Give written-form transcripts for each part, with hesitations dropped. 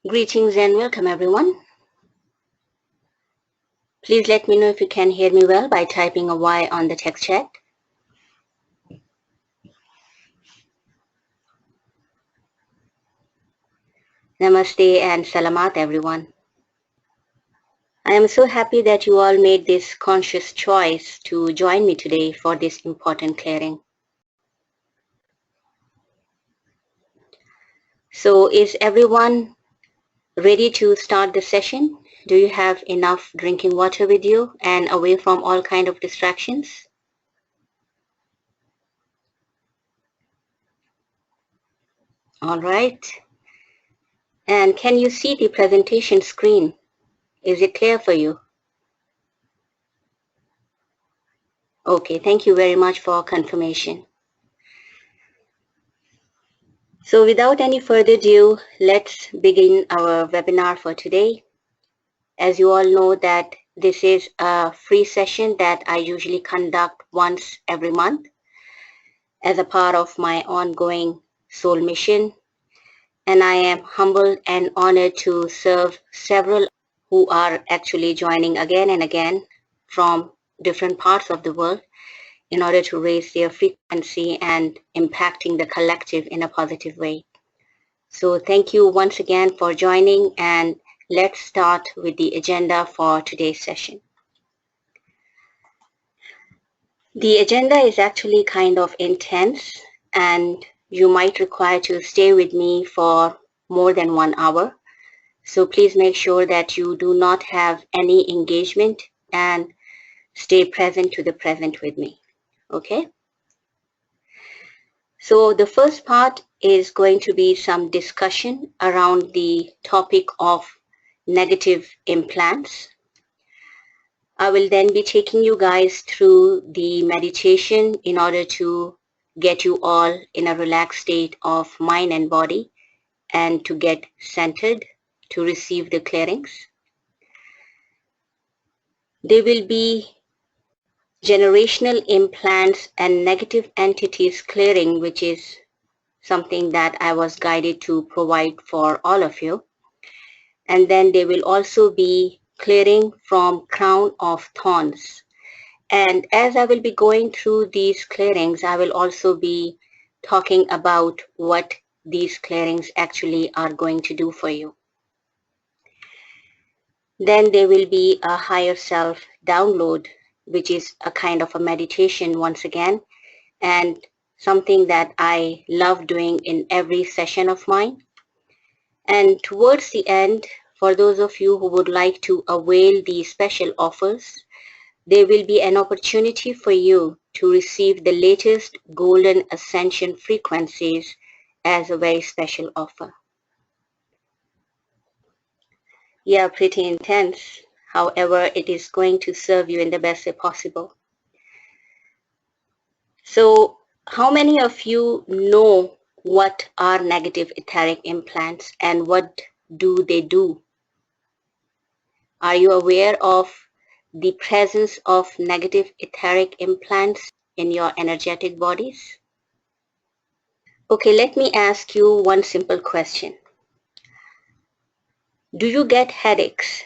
Greetings and welcome everyone. Please let me know if you can hear me well by typing a Y on the text chat. Namaste and Salamat everyone. I am so happy that you all made this conscious choice to join me today for this important clearing. So is everyone ready to start the session? Do you have enough drinking water with you and away from all kind of distractions? All right. And can you see the presentation screen? Is it clear for you? Okay, thank you very much for confirmation. So without any further ado, let's begin our webinar for today. As you all know that this is a free session that I usually conduct once every month as a part of my ongoing soul mission. And I am humbled and honored to serve several who are actually joining again and again from different parts of the world in order to raise their frequency and impacting the collective in a positive way. So thank you once again for joining, and let's start with the agenda for today's session. The agenda is actually kind of intense, and you might require to stay with me for more than 1 hour. So please make sure that you do not have any engagement and stay present to the present with me. Okay? So the first part is going to be some discussion around the topic of negative implants. I will then be taking you guys through the meditation in order to get you all in a relaxed state of mind and body and to get centered to receive the clearings. There will be generational implants and negative entities clearing, which is something that I was guided to provide for all of you. And then there will also be clearing from crown of thorns. And as I will be going through these clearings, I will also be talking about what these clearings actually are going to do for you. Then there will be a higher self download, which is a kind of a meditation once again, and something that I love doing in every session of mine. And towards the end, for those of you who would like to avail the special offers, there will be an opportunity for you to receive the latest golden ascension frequencies as a very special offer. Yeah, pretty intense. However, it is going to serve you in the best way possible. So, how many of you know what are negative etheric implants and what do they do? Are you aware of the presence of negative etheric implants in your energetic bodies? Okay, let me ask you one simple question. Do you get headaches?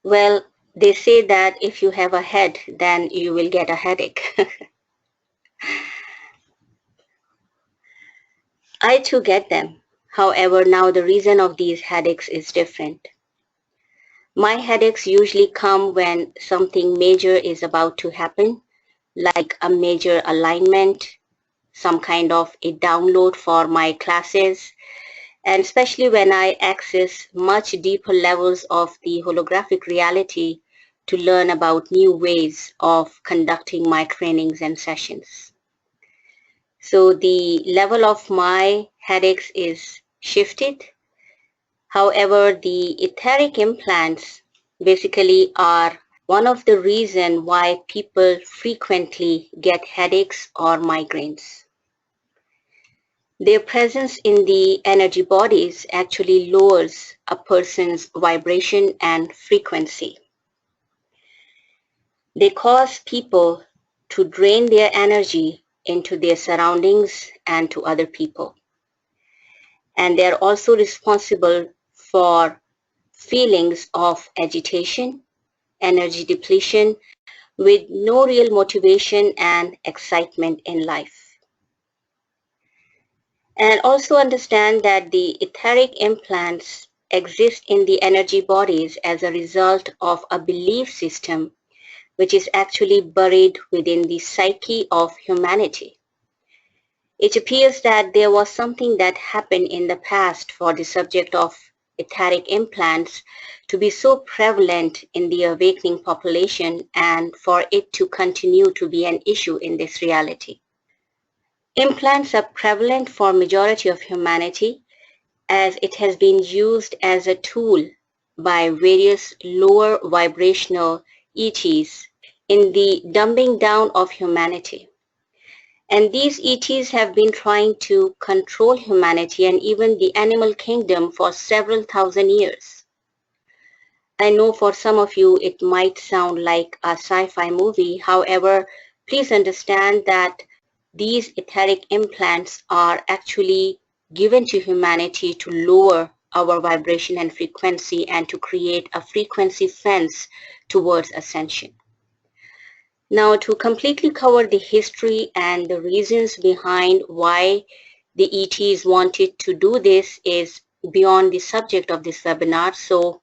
Well, they say that if you have a head, then you will get a headache. I too get them. However, now the reason of these headaches is different. My headaches usually come when something major is about to happen, like a major alignment, some kind of a download for my classes, and especially when I access much deeper levels of the holographic reality to learn about new ways of conducting my trainings and sessions. So the level of my headaches is shifted. However, the etheric implants basically are one of the reasons why people frequently get headaches or migraines. Their presence in the energy bodies actually lowers a person's vibration and frequency. They cause people to drain their energy into their surroundings and to other people. and they're also responsible for feelings of agitation, energy depletion, with no real motivation and excitement in life. And also understand that the etheric implants exist in the energy bodies as a result of a belief system which is actually buried within the psyche of humanity. It appears that there was something that happened in the past for the subject of etheric implants to be so prevalent in the awakening population and for it to continue to be an issue in this reality. Implants are prevalent for majority of humanity as it has been used as a tool by various lower vibrational ETs in the dumbing down of humanity. And these ETs have been trying to control humanity and even the animal kingdom for several thousand years. I know for some of you it might sound like a sci-fi movie. However, please understand that these etheric implants are actually given to humanity to lower our vibration and frequency and to create a frequency fence towards ascension. Now, to completely cover the history and the reasons behind why the ETs wanted to do this is beyond the subject of this webinar. So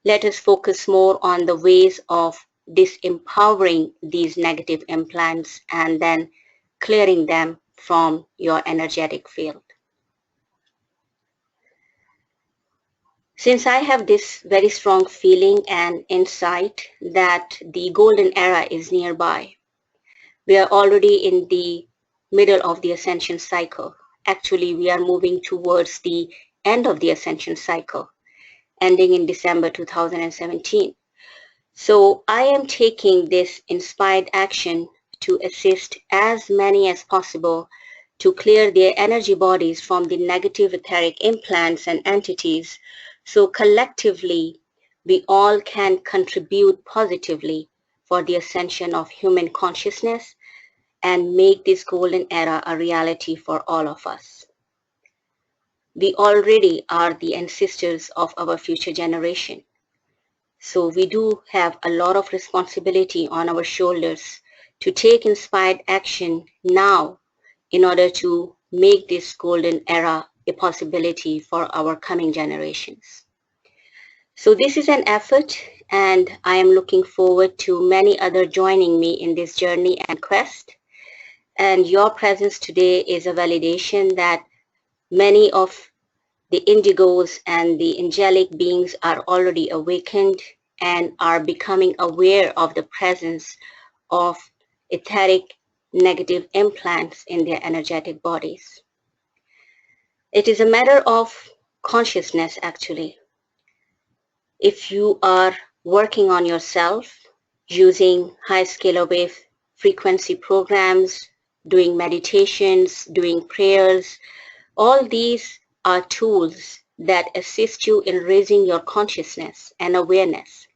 let us focus more on the ways of disempowering these negative implants and then clearing them from your energetic field. Since I have this very strong feeling and insight that the golden era is nearby, we are already in the middle of the ascension cycle. Actually, we are moving towards the end of the ascension cycle, ending in December 2017. So I am taking this inspired action to assist as many as possible to clear their energy bodies from the negative etheric implants and entities, so collectively we all can contribute positively for the ascension of human consciousness and make this golden era a reality for all of us. We already are the ancestors of our future generation. So we do have a lot of responsibility on our shoulders to take inspired action now in order to make this golden era a possibility for our coming generations. So this is an effort, and I am looking forward to many others joining me in this journey and quest. And your presence today is a validation that many of the indigos and the angelic beings are already awakened and are becoming aware of the presence of etheric negative implants in their energetic bodies. It is a matter of consciousness, actually. If you are working on yourself using high scalar wave frequency programs, doing meditations, doing prayers, all these are tools that assist you in raising your consciousness and awareness.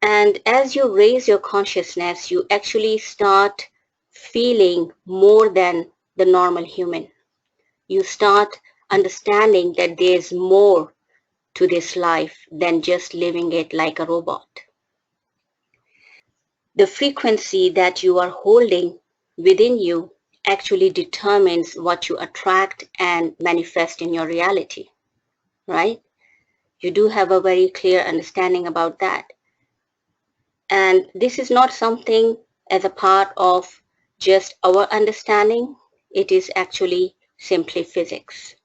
And as you raise your consciousness, you actually start feeling more than the normal human. You start understanding that there's more to this life than just living it like a robot. The frequency that you are holding within you actually determines what you attract and manifest in your reality, right? You do have a very clear understanding about that. And this is not something as a part of just our understanding. It is actually simply physics.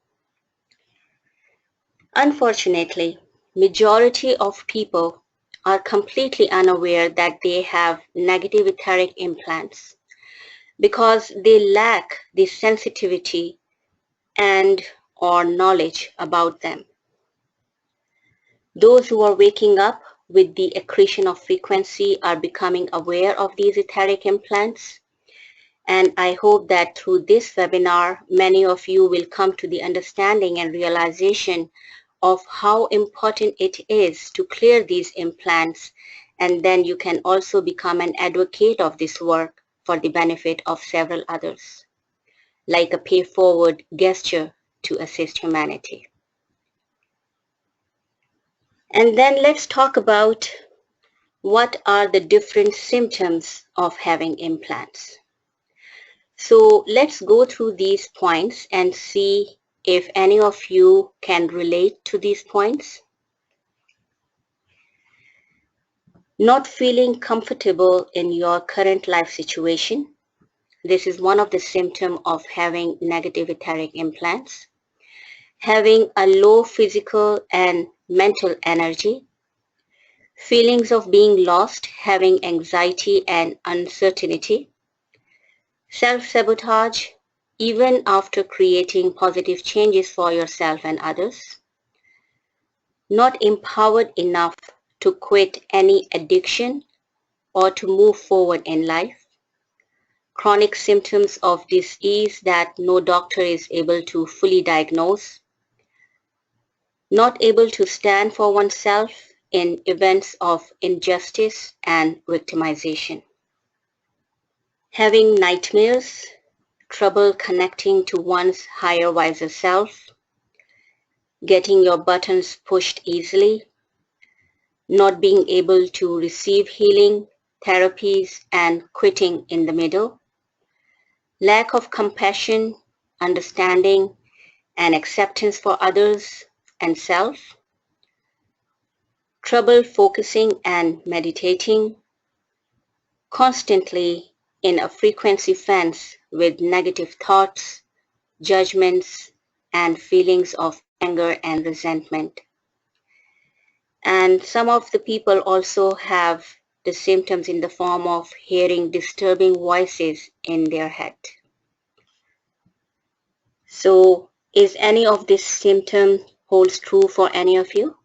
Unfortunately, majority of people are completely unaware that they have negative etheric implants because they lack the sensitivity and or knowledge about them. Those who are waking up with the accretion of frequency are becoming aware of these etheric implants. And I hope that through this webinar, many of you will come to the understanding and realization of how important it is to clear these implants. And then you can also become an advocate of this work for the benefit of several others, like a pay-forward gesture to assist humanity. And then let's talk about what are the different symptoms of having implants. So let's go through these points and see if any of you can relate to these points. Not feeling comfortable in your current life situation. This is one of the symptoms of having negative etheric implants. Having a low physical and mental energy. Feelings of being lost, having anxiety and uncertainty. Self-sabotage, even after creating positive changes for yourself and others. Not empowered enough to quit any addiction or to move forward in life. Chronic symptoms of disease that no doctor is able to fully diagnose. Not able to stand for oneself in events of injustice and victimization. Having nightmares, trouble connecting to one's higher, wiser self, getting your buttons pushed easily, not being able to receive healing, therapies, and quitting in the middle, lack of compassion, understanding, and acceptance for others and self, trouble focusing and meditating, constantly in a frequency fence with negative thoughts, judgments, and feelings of anger and resentment. And some of the people also have the symptoms in the form of hearing disturbing voices in their head. So, is any of this symptom holds true for any of you?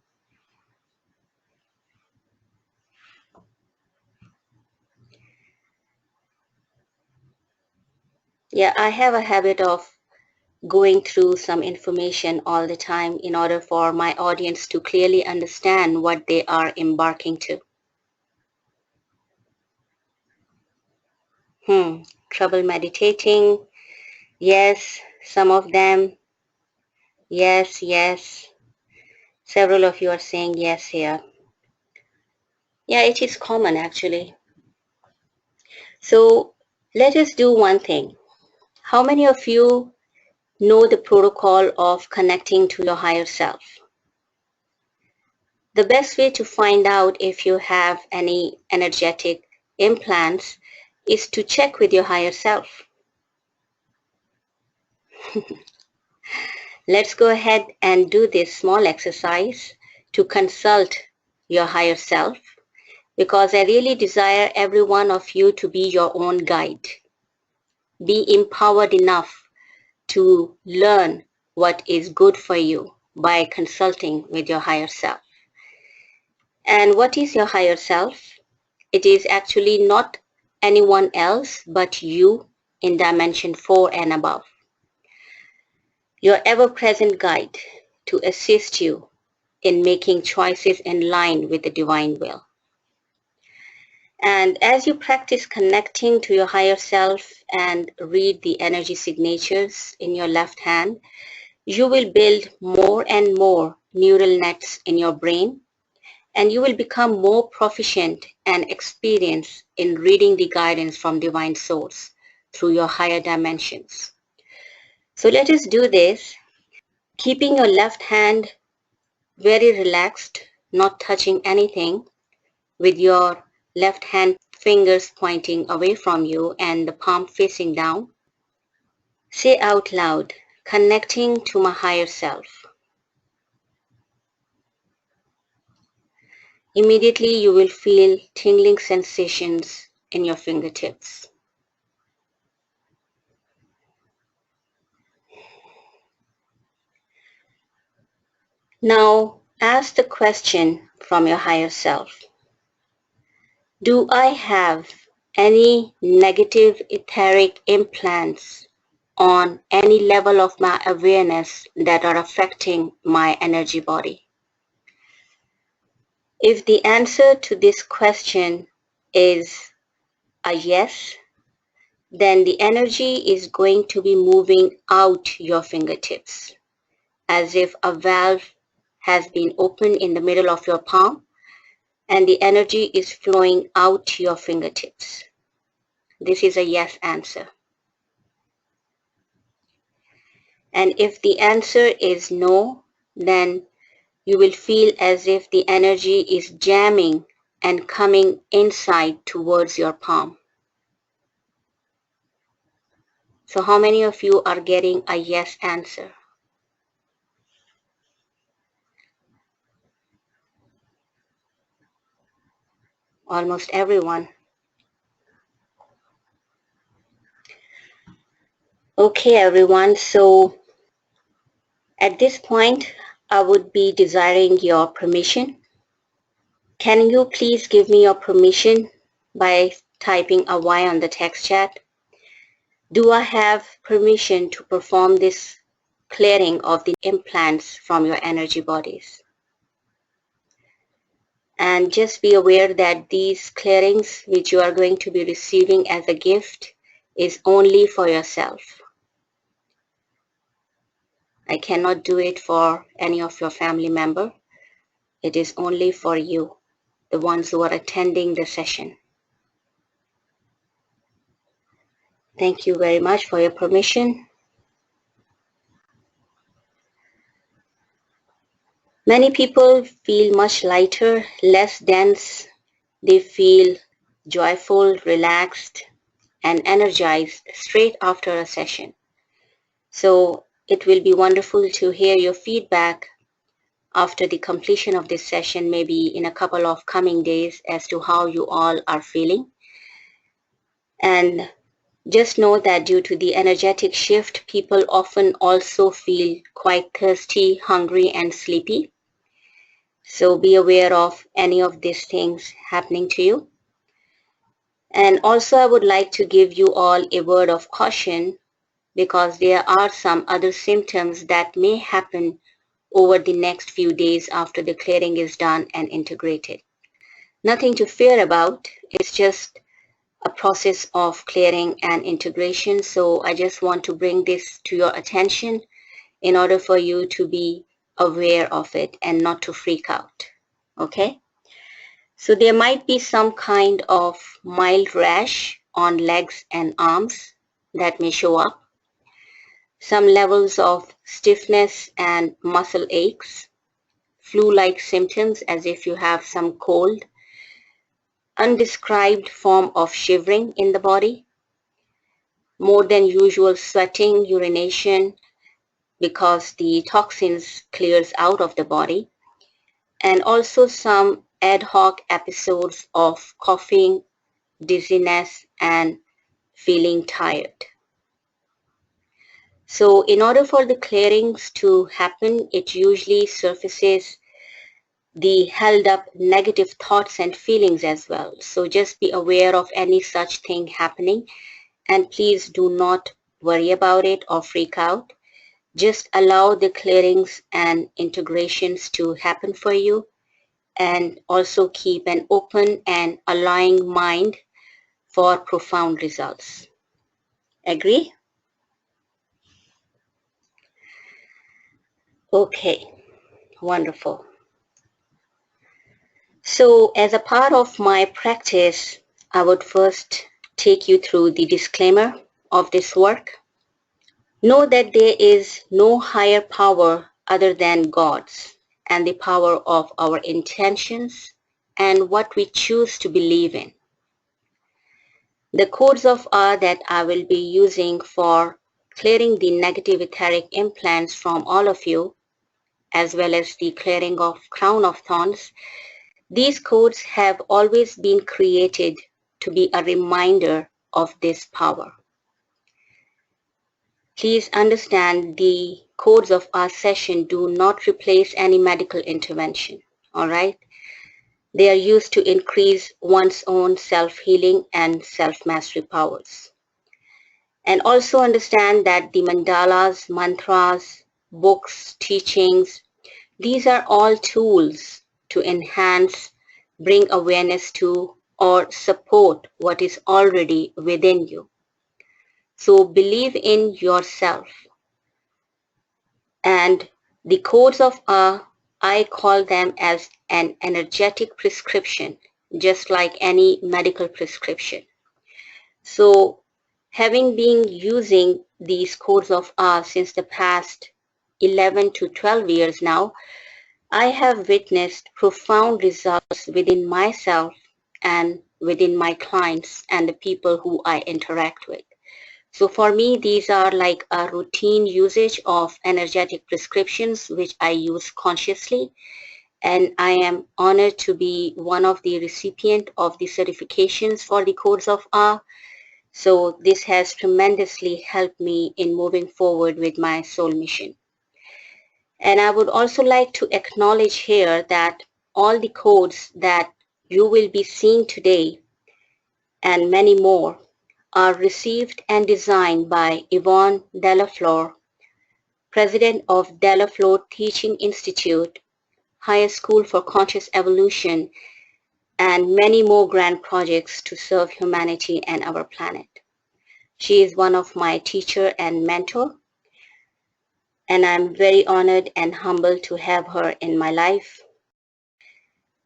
Yeah, I have a habit of going through some information all the time in order for my audience to clearly understand what they are embarking to. Trouble meditating. Yes, some of them. Yes, yes. Several of you are saying yes here. Yeah, it is common actually. So let us do one thing. How many of you know the protocol of connecting to your higher self? The best way to find out if you have any energetic implants is to check with your higher self. Let's go ahead and do this small exercise to consult your higher self, because I really desire every one of you to be your own guide. Be empowered enough to learn what is good for you by consulting with your higher self. And what is your higher self? It is actually not anyone else but you in dimension 4 and above. Your ever-present guide to assist you in making choices in line with the divine will. And as you practice connecting to your higher self and read the energy signatures in your left hand, you will build more and more neural nets in your brain, and you will become more proficient and experienced in reading the guidance from divine source through your higher dimensions. So let us do this, keeping your left hand very relaxed, not touching anything, with your left hand fingers pointing away from you and the palm facing down. Say out loud, connecting to my higher self. Immediately you will feel tingling sensations in your fingertips. Now ask the question from your higher self. Do I have any negative etheric implants on any level of my awareness that are affecting my energy body? If the answer to this question is a yes, then the energy is going to be moving out your fingertips. as if a valve has been opened in the middle of your palm and the energy is flowing out to your fingertips. This is a yes answer. And if the answer is no, then you will feel as if the energy is jamming and coming inside towards your palm. So how many of you are getting a yes answer? Almost everyone. Okay, everyone. So at this point, I would be desiring your permission. Can you please give me your permission by typing a Y on the text chat? Do I have permission to perform this clearing of the implants from your energy bodies? And just be aware that these clearings which you are going to be receiving as a gift is only for yourself. I cannot do it for any of your family member. It is only for you, the ones who are attending the session. Thank you very much for your permission. Many people feel much lighter, less dense. They feel joyful, relaxed, and energized straight after a session. So it will be wonderful to hear your feedback after the completion of this session, maybe in a couple of coming days, as to how you all are feeling. And just know that due to the energetic shift, people often also feel quite thirsty, hungry, and sleepy. So be aware of any of these things happening to you. And also I would like to give you all a word of caution, because there are some other symptoms that may happen over the next few days after the clearing is done and integrated. Nothing to fear about. It's just a process of clearing and integration. So I just want to bring this to your attention in order for you to be aware of it and not to freak out. Okay? So there might be some kind of mild rash on legs and arms that may show up. Some levels of stiffness and muscle aches, flu-like symptoms as if you have some cold, undescribed form of shivering in the body, more than usual sweating, urination, because the toxins clears out of the body, and also some ad hoc episodes of coughing, dizziness, and feeling tired. So in order for the clearings to happen, it usually surfaces the held up negative thoughts and feelings as well. So just be aware of any such thing happening, and please do not worry about it or freak out. Just allow the clearings and integrations to happen for you, and also keep an open and allowing mind for profound results. Agree? Okay, wonderful. So as a part of my practice, I would first take you through the disclaimer of this work. Know that there is no higher power other than God's, and the power of our intentions and what we choose to believe in. The codes of R that I will be using for clearing the negative etheric implants from all of you, as well as the clearing of crown of thorns, these codes have always been created to be a reminder of this power. Please understand, the codes of our session do not replace any medical intervention, all right? They are used to increase one's own self-healing and self-mastery powers. And also understand that the mandalas, mantras, books, teachings, these are all tools to enhance, bring awareness to, or support what is already within you. So believe in yourself and The codes of I call them as an energetic prescription, just like any medical prescription. So having been using these codes of since the past 11 to 12 years now, I have witnessed profound results within myself and within my clients and the people who I interact with. So for me, these are like a routine usage of energetic prescriptions, which I use consciously. And I am honored to be one of the recipient of the certifications for the codes of So this has tremendously helped me in moving forward with my soul mission. And I would also like to acknowledge here that all the codes that you will be seeing today and many more are received and designed by Yvonne Delafleur, President of Delafleur Teaching Institute, Higher School for Conscious Evolution, and many more grand projects to serve humanity and our planet. She is one of my teacher and mentor, and I'm very honored and humbled to have her in my life.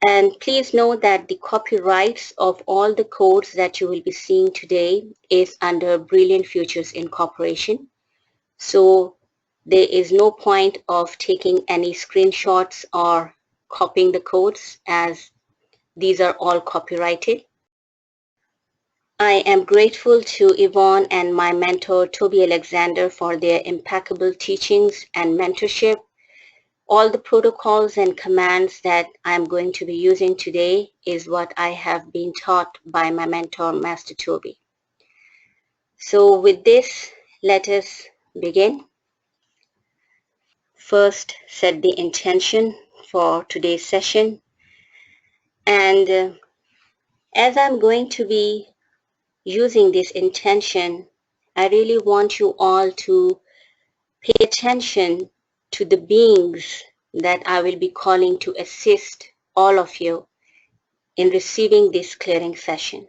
And please know that the copyrights of all the codes that you will be seeing today is under Brilliant Futures Incorporation. So there is no point of taking any screenshots or copying the codes, as these are all copyrighted. I am grateful to Yvonne and my mentor Toby Alexander for their impeccable teachings and mentorship. All the protocols and commands that I'm going to be using today is what I have been taught by my mentor, Master Toby. So with this, let us begin. First, set the intention for today's session. And as I'm going to be using this intention, I really want you all to pay attention to the beings that I will be calling to assist all of you in receiving this clearing session.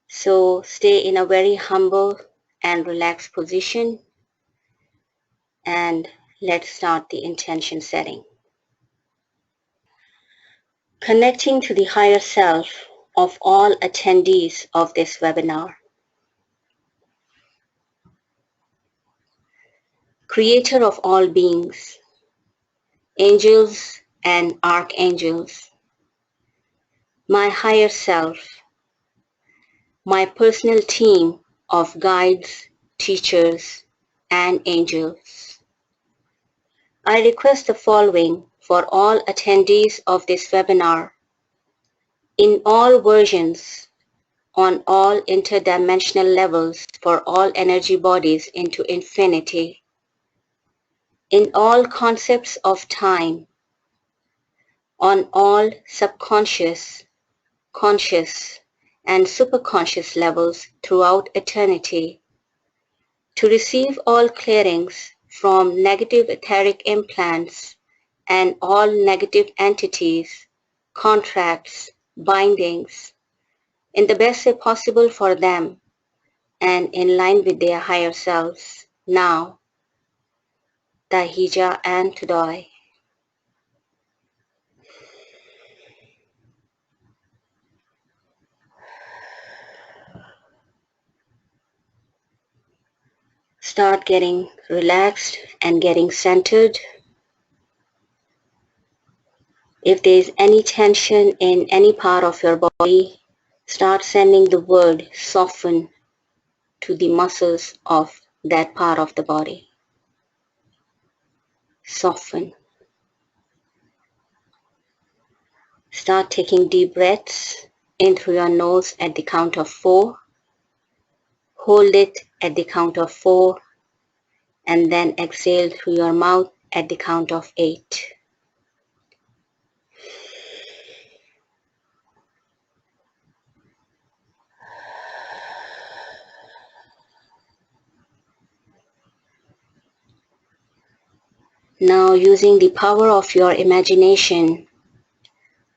So stay in a very humble and relaxed position, and let's start the intention setting. Connecting to the higher self of all attendees of this webinar. Creator of all beings, angels and archangels, my higher self, my personal team of guides, teachers, and angels. I request the following for all attendees of this webinar in all versions, on all interdimensional levels for all energy bodies into infinity, in all concepts of time, on all subconscious, conscious, and superconscious levels throughout eternity, to receive all clearings from negative etheric implants and all negative entities, contracts, bindings, in the best way possible for them and in line with their higher selves, now, Tahija and Tudoi. Start getting relaxed and getting centered. If there is any tension in any part of your body, start sending the word soften to the muscles of that part of the body. Soften. Start taking deep breaths in through your nose at the count of 4. Hold it at the count of 4, and then exhale through your mouth at the count of 8. Now, using the power of your imagination,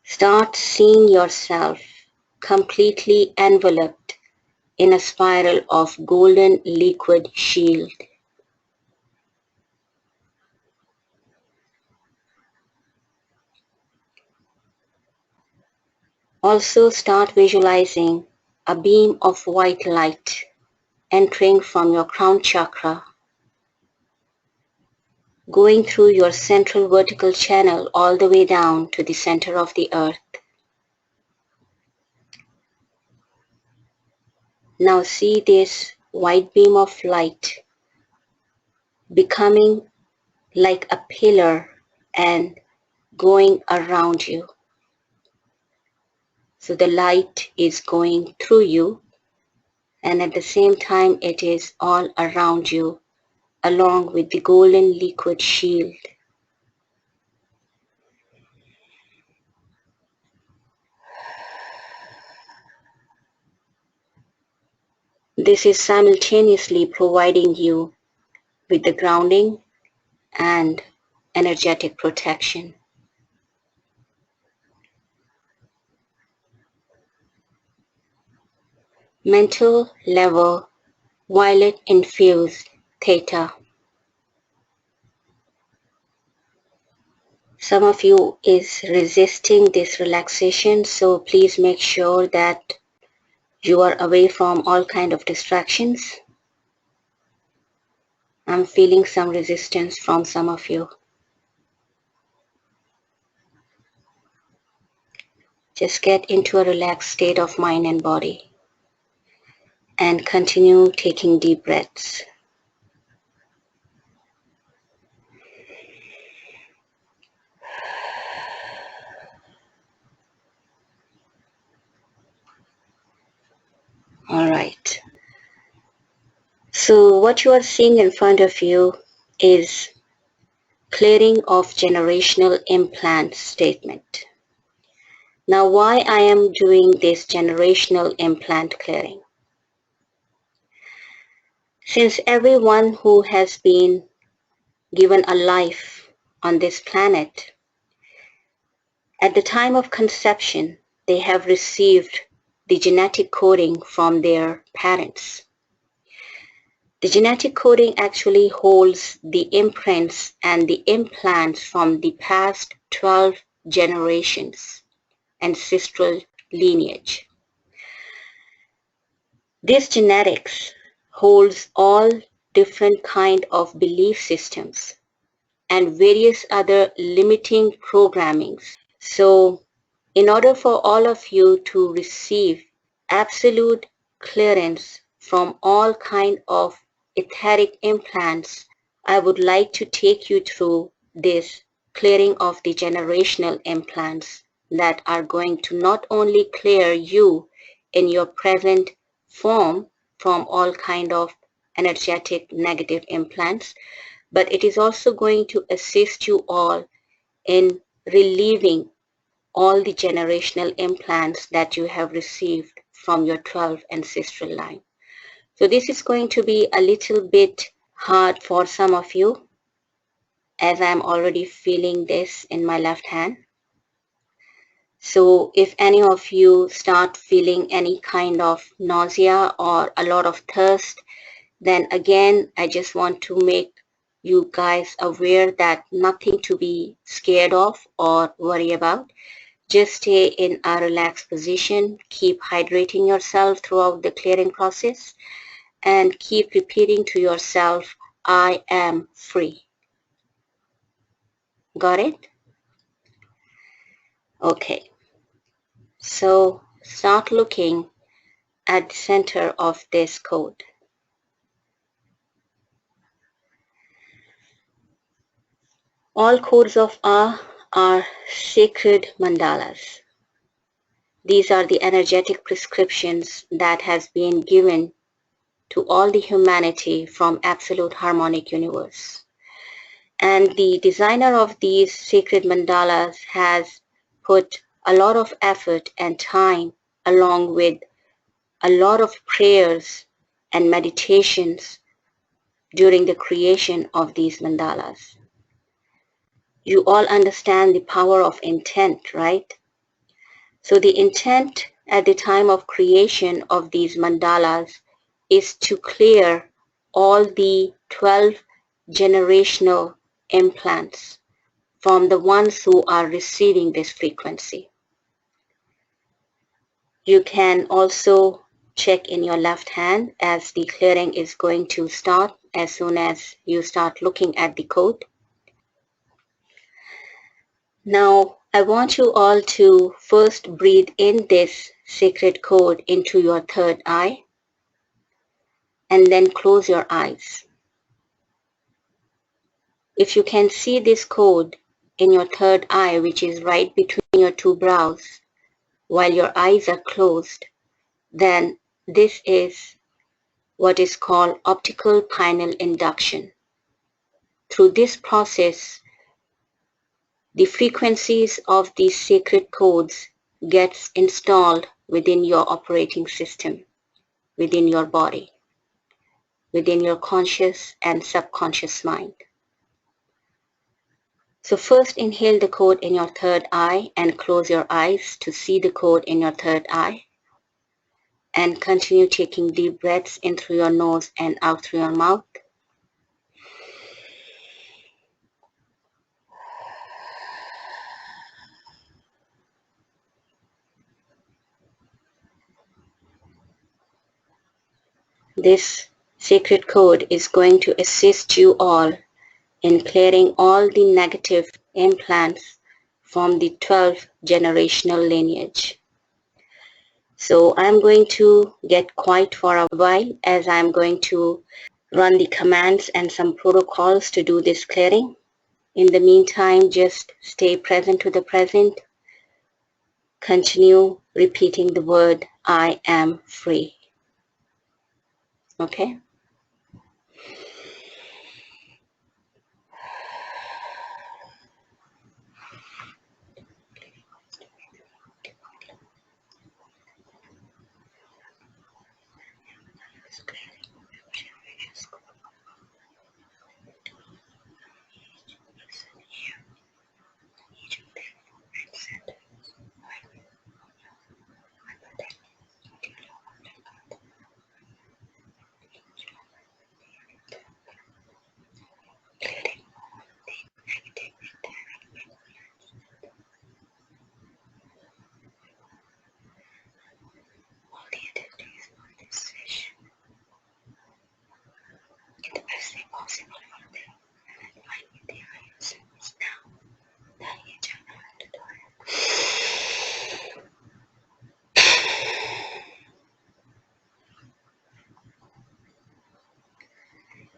start seeing yourself completely enveloped in a spiral of golden liquid shield. Also start visualizing a beam of white light entering from your crown chakra, going through your central vertical channel all the way down to the center of the earth. Now see this white beam of light becoming like a pillar and going around you. So the light is going through you, and at the same time it is all around you along with the golden liquid shield. This is simultaneously providing you with the grounding and energetic protection. Mental level violet infused theta. Some of you is resisting this relaxation, so please make sure that you are away from all kind of distractions. I'm feeling some resistance from some of you. Just get into a relaxed state of mind and body and continue taking deep breaths. All right. So what you are seeing in front of you is clearing of generational implant statement. Now, why I am doing this generational implant clearing? Since everyone who has been given a life on this planet, at the time of conception, they have received the genetic coding from their parents. The genetic coding actually holds the imprints and the implants from the past 12 generations ancestral lineage. This genetics holds all different kind of belief systems and various other limiting programmings. So in order for all of you to receive absolute clearance from all kind of etheric implants, I would like to take you through this clearing of the generational implants that are going to not only clear you in your present form from all kind of energetic negative implants, but it is also going to assist you all in relieving all the generational implants that you have received from your 12 ancestral line. So this is going to be a little bit hard for some of you, as I'm already feeling this in my left hand. So if any of you start feeling any kind of nausea or a lot of thirst, then again, I just want to make you guys aware that nothing to be scared of or worry about. Just stay in a relaxed position, keep hydrating yourself throughout the clearing process, and keep repeating to yourself, I am free. Got it? Okay. So start looking at the center of this code. All codes of A are sacred mandalas. These are the energetic prescriptions that has been given to all the humanity from absolute harmonic universe. And the designer of these sacred mandalas has put a lot of effort and time along with a lot of prayers and meditations during the creation of these mandalas. You all understand the power of intent, right? So the intent at the time of creation of these mandalas is to clear all the 12 generational implants from the ones who are receiving this frequency. You can also check in your left hand as the clearing is going to start as soon as you start looking at the code. Now, I want you all to first breathe in this sacred code into your third eye and then close your eyes. If you can see this code in your third eye, which is right between your two brows, while your eyes are closed, then this is what is called optical pineal induction. Through this process, the frequencies of these sacred codes gets installed within your operating system, within your body, within your conscious and subconscious mind. So first inhale the code in your third eye and close your eyes to see the code in your third eye. And continue taking deep breaths in through your nose and out through your mouth. This sacred code is going to assist you all in clearing all the negative implants from the 12th generational lineage. So I'm going to get quiet for a while as I'm going to run the commands and some protocols to do this clearing. In the meantime, just stay present to the present. Continue repeating the word, I am free. Okay?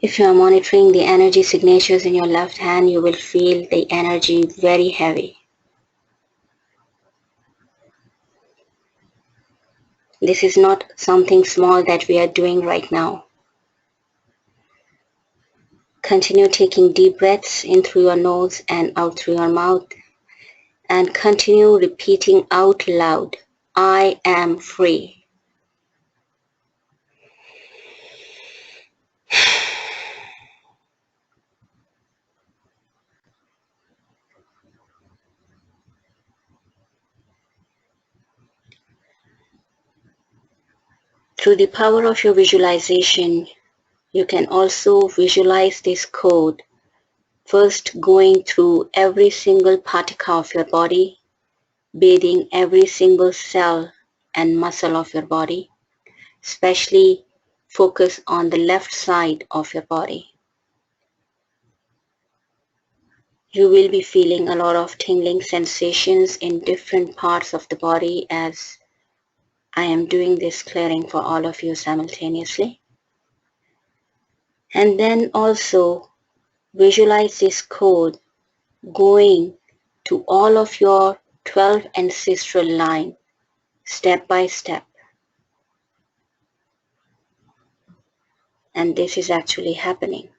If you are monitoring the energy signatures in your left hand, you will feel the energy very heavy. This is not something small that we are doing right now. Continue taking deep breaths in through your nose and out through your mouth. And continue repeating out loud, I am free. Through the power of your visualization, you can also visualize this code first going through every single particle of your body, bathing every single cell and muscle of your body, especially focus on the left side of your body. You will be feeling a lot of tingling sensations in different parts of the body as I am doing this clearing for all of you simultaneously. And then also visualize this code going to all of your 12 ancestral line step by step. And this is actually happening.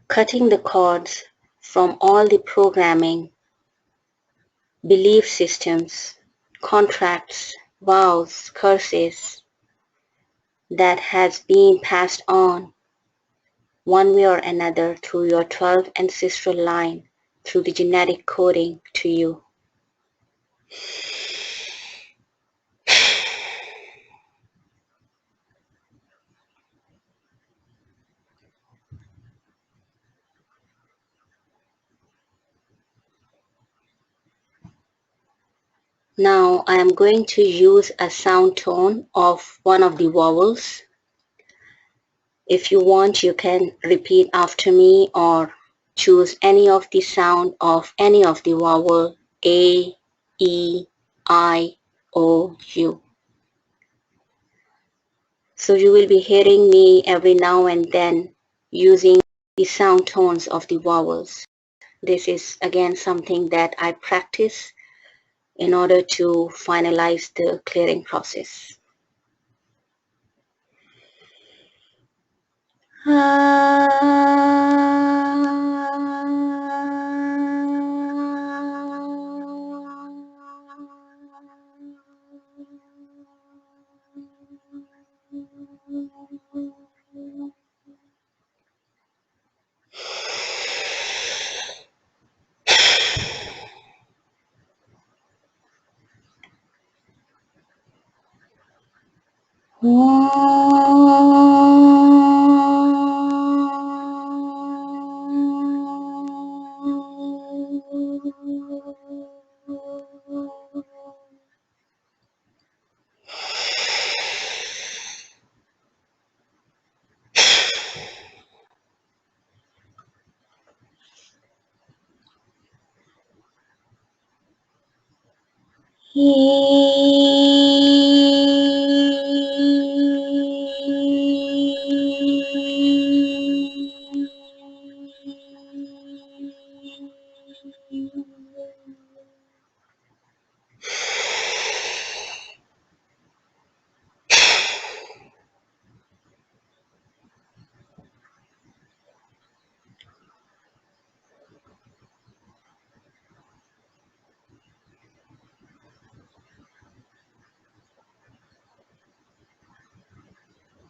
Cutting the cords from all the programming, belief systems, contracts, vows, curses that has been passed on one way or another through your 12 ancestral line through the genetic coding to you. Now I am going to use a sound tone of one of the vowels. If you want, you can repeat after me or choose any of the sound of any of the vowel A, E, I, O, U. So you will be hearing me every now and then using the sound tones of the vowels. This is again something that I practice in order to finalize the clearing process.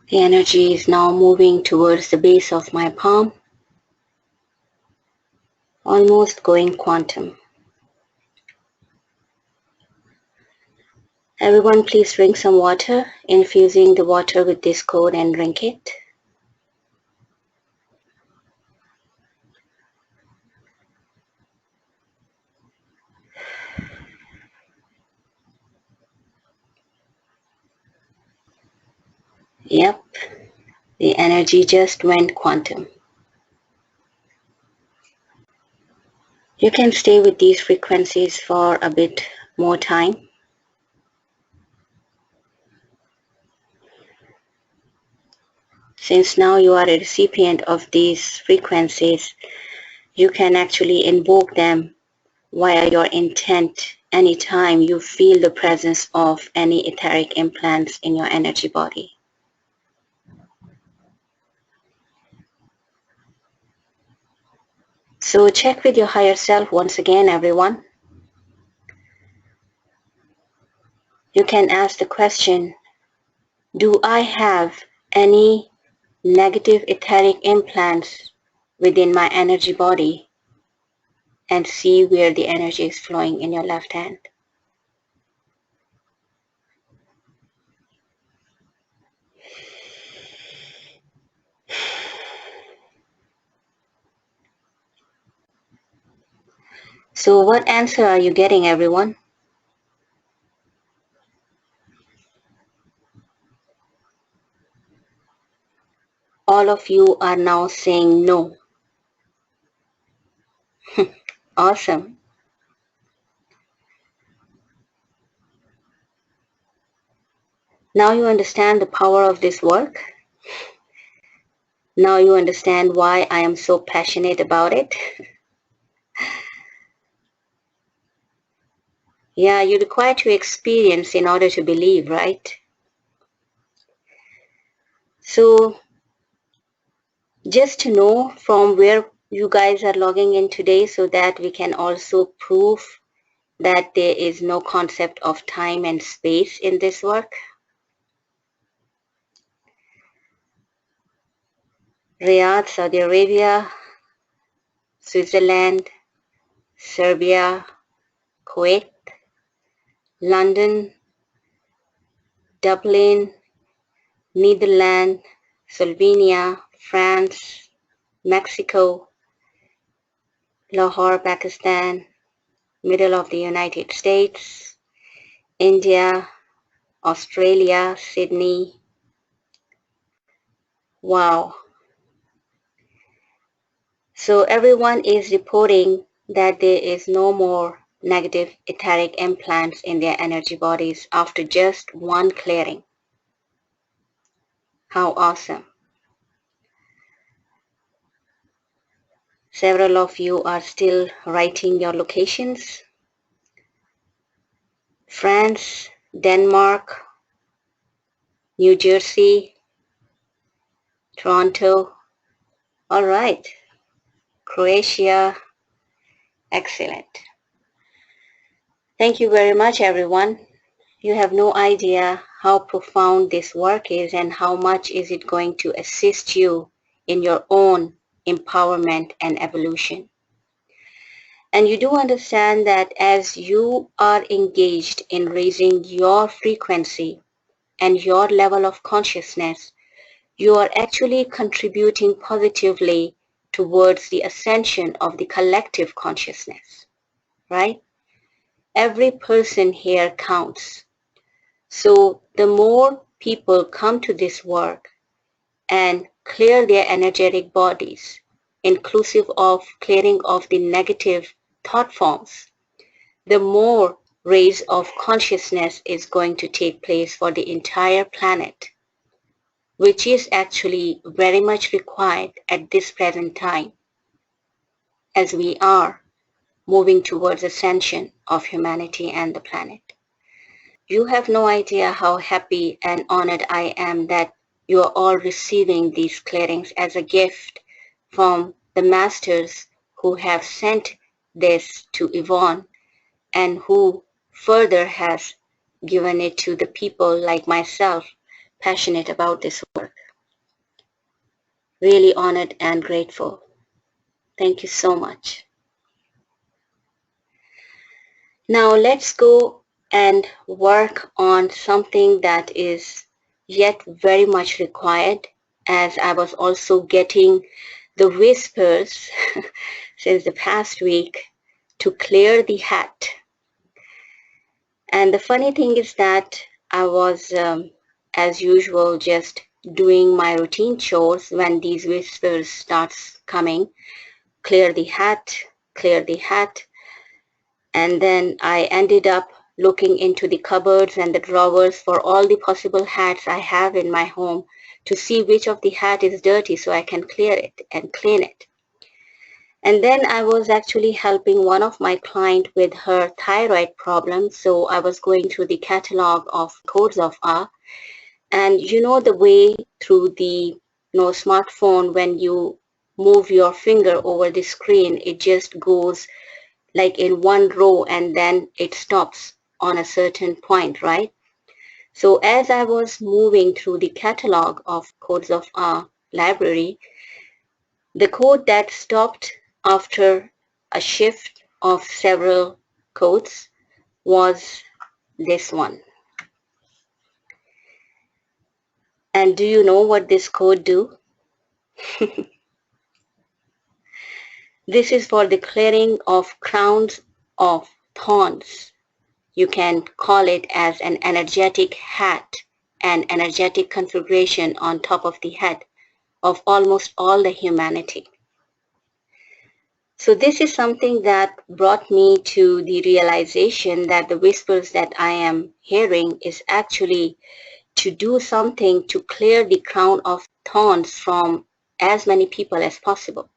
The energy is now moving towards the base of my palm, almost going quantum. Everyone please drink some water, infusing the water with this code and drink it. Yep, the energy just went quantum. You can stay with these frequencies for a bit more time. Since now you are a recipient of these frequencies, you can actually invoke them via your intent anytime you feel the presence of any etheric implants in your energy body. So check with your higher self once again, everyone. You can ask the question, do I have any negative etheric implants within my energy body? And see where the energy is flowing in your left hand. So what answer are you getting, everyone? All of you are now saying no. Awesome. Now you understand the power of this work. Now you understand why I am so passionate about it. Yeah, you require to experience in order to believe, right? So just to know from where you guys are logging in today so that we can also prove that there is no concept of time and space in this work. Riyadh, Saudi Arabia, Switzerland, Serbia, Kuwait, London, Dublin, Netherlands, Slovenia, France, Mexico, Lahore, Pakistan, middle of the United States, India, Australia, Sydney. Wow. So everyone is reporting that there is no more negative etheric implants in their energy bodies after just one clearing. How awesome. Several of you are still writing your locations. France, Denmark, New Jersey, Toronto. All right. Croatia. Excellent. Thank you very much, everyone. You have no idea how profound this work is and how much is it going to assist you in your own empowerment and evolution. And you do understand that as you are engaged in raising your frequency and your level of consciousness, you are actually contributing positively towards the ascension of the collective consciousness, right? Every person here counts. So the more people come to this work and clear their energetic bodies, inclusive of clearing of the negative thought forms, the more raise of consciousness is going to take place for the entire planet, which is actually very much required at this present time as we are moving towards ascension of humanity and the planet. You have no idea how happy and honored I am that you are all receiving these clearings as a gift from the masters who have sent this to Yvonne and who further has given it to the people like myself passionate about this work. Really honored and grateful. Thank you so much. Now let's go and work on something that is yet very much required, as I was also getting the whispers since the past week to clear the hat. And the funny thing is that I was, as usual, just doing my routine chores when these whispers starts coming. Clear the hat, clear the hat. And then I ended up looking into the cupboards and the drawers for all the possible hats I have in my home to see which of the hat is dirty so I can clear it and clean it. And then I was actually helping one of my clients with her thyroid problem. So I was going through the catalog of codes of A. And you know the way through the smartphone, when you move your finger over the screen, it just goes like in one row and then it stops on a certain point, right? So as I was moving through the catalog of codes of our library, the code that stopped after a shift of several codes was this one. And do you know what this code do? This is for the clearing of crowns of thorns. You can call it as an energetic hat, an energetic configuration on top of the head of almost all the humanity. So this is something that brought me to the realization that the whispers that I am hearing is actually to do something to clear the crown of thorns from as many people as possible.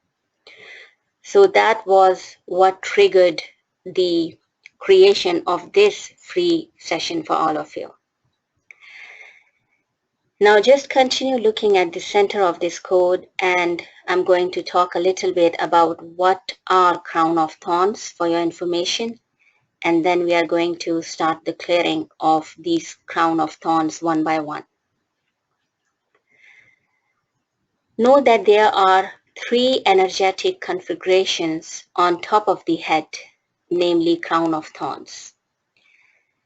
So that was what triggered the creation of this free session for all of you. Now just continue looking at the center of this code, and I'm going to talk a little bit about what are crown of thorns for your information, and then we are going to start the clearing of these crown of thorns one by one. Know that there are 3 energetic configurations on top of the head, namely crown of thorns.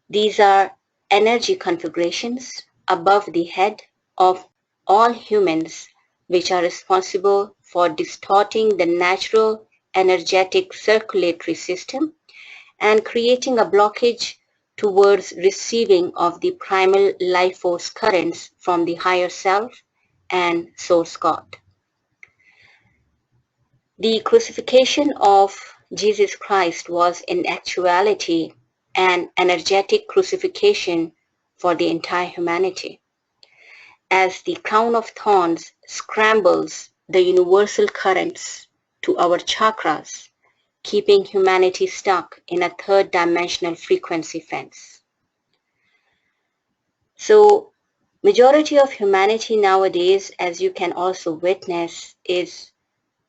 These are energy configurations above the head of all humans, which are responsible for distorting the natural energetic circulatory system and creating a blockage towards receiving of the primal life force currents from the higher self and source God. The crucifixion of Jesus Christ was in actuality an energetic crucifixion for the entire humanity, as the crown of thorns scrambles the universal currents to our chakras, keeping humanity stuck in a third dimensional frequency fence. So, majority of humanity nowadays, as you can also witness, is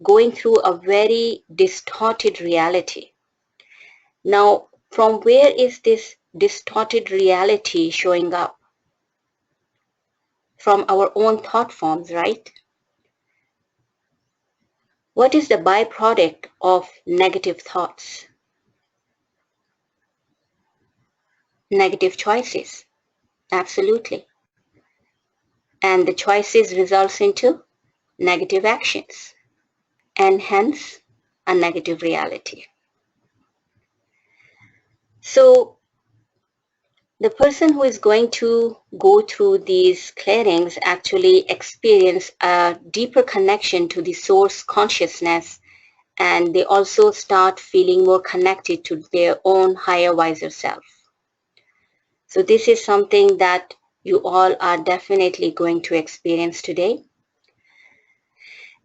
going through a very distorted reality. Now, from where is this distorted reality showing up? From our own thought forms, right? What is the byproduct of negative thoughts? Negative choices, absolutely. And the choices results into negative actions, and hence a negative reality. So the person who is going to go through these clearings actually experience a deeper connection to the source consciousness, and they also start feeling more connected to their own higher, wiser self. So this is something that you all are definitely going to experience today.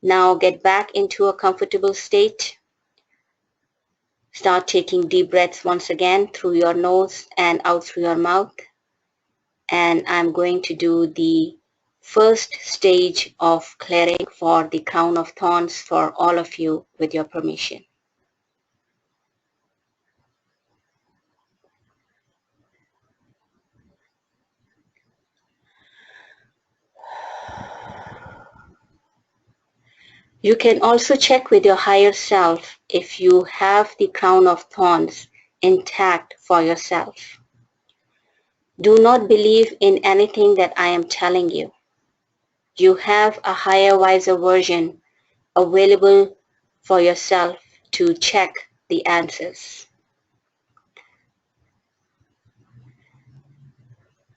Now get back into a comfortable state. Start taking deep breaths once again through your nose and out through your mouth. And I'm going to do the first stage of clearing for the crown of thorns for all of you with your permission. You can also check with your higher self if you have the crown of thorns intact for yourself. Do not believe in anything that I am telling you. You have a higher, wiser version available for yourself to check the answers.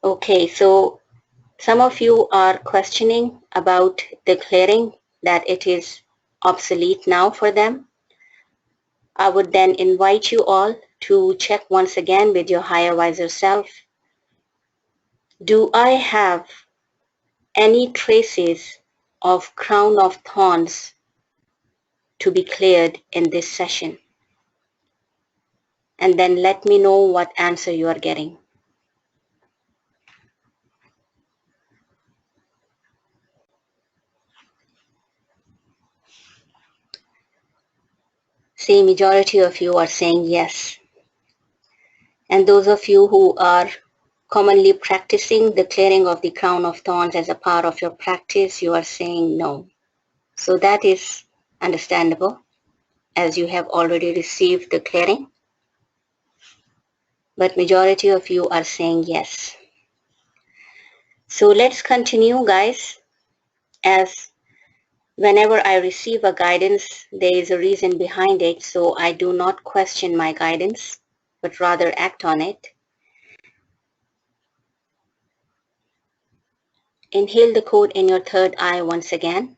Okay, so some of you are questioning about the clearing, that it is obsolete now for them. I would then invite you all to check once again with your higher, wiser self. Do I have any traces of crown of thorns to be cleared in this session? And then let me know what answer you are getting. See, majority of you are saying yes. And those of you who are commonly practicing the clearing of the crown of thorns as a part of your practice, you are saying no. So that is understandable, as you have already received the clearing. But majority of you are saying yes. So let's continue, guys. As whenever I receive a guidance, there is a reason behind it, so I do not question my guidance, but rather act on it. Inhale the code in your third eye once again.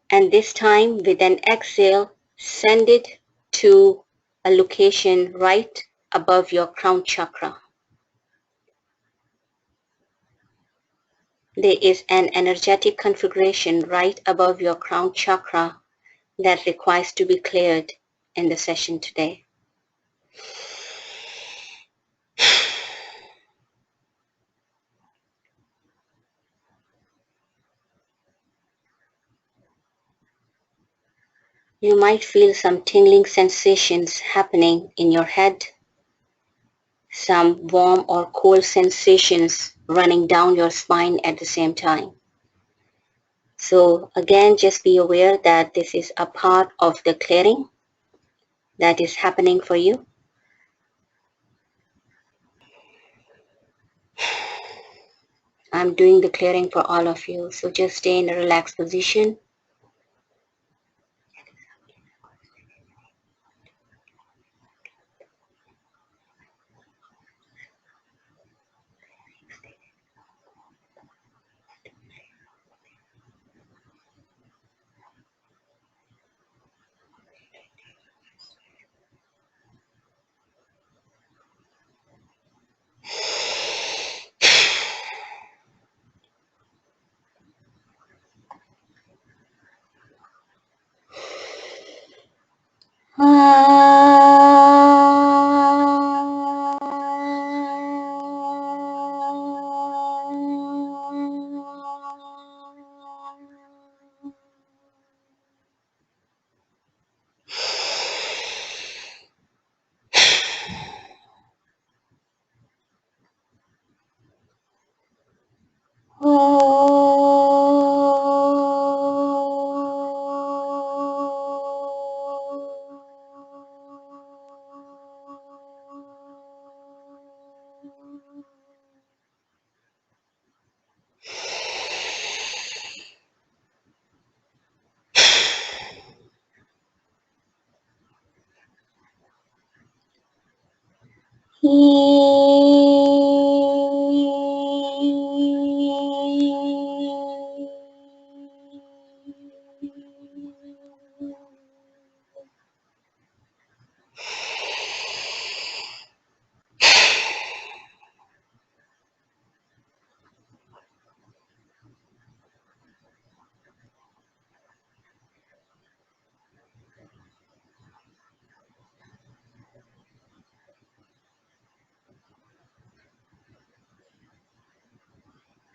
And this time, with an exhale, send it to a location right above your crown chakra. There is an energetic configuration right above your crown chakra that requires to be cleared in the session today. You might feel some tingling sensations happening in your head, some warm or cold sensations running down your spine at the same time. So again, just be aware that this is a part of the clearing that is happening for you. I'm doing the clearing for all of you, so just stay in a relaxed position.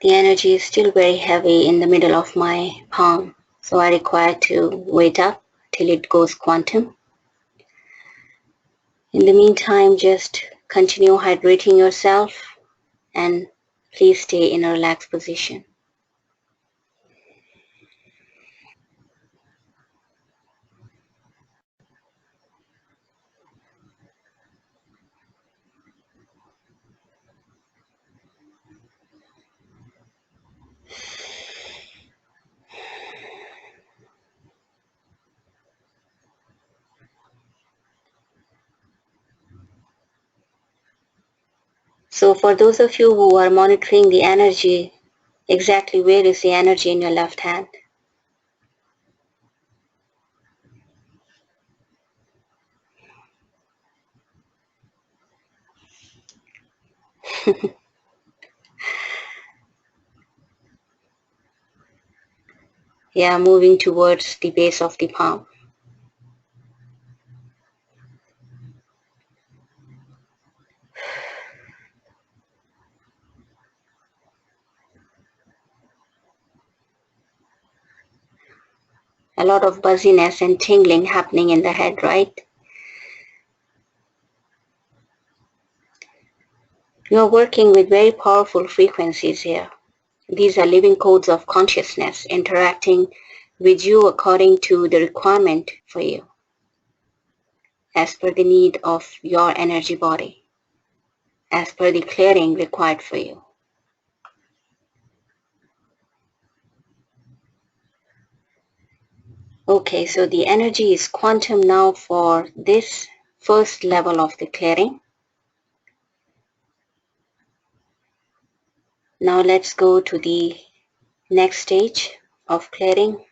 The energy is still very heavy in the middle of my palm, so I require to wait up till it goes quantum. In the meantime, just continue hydrating yourself and please stay in a relaxed position. So for those of you who are monitoring the energy, exactly where is the energy in your left hand? Yeah, moving towards the base of the palm. A lot of buzziness and tingling happening in the head, right? You're working with very powerful frequencies here. These are living codes of consciousness interacting with you according to the requirement for you, as per the need of your energy body, as per the clearing required for you. Okay, so the energy is quantum now for this first level of the clearing. Now let's go to the next stage of clearing.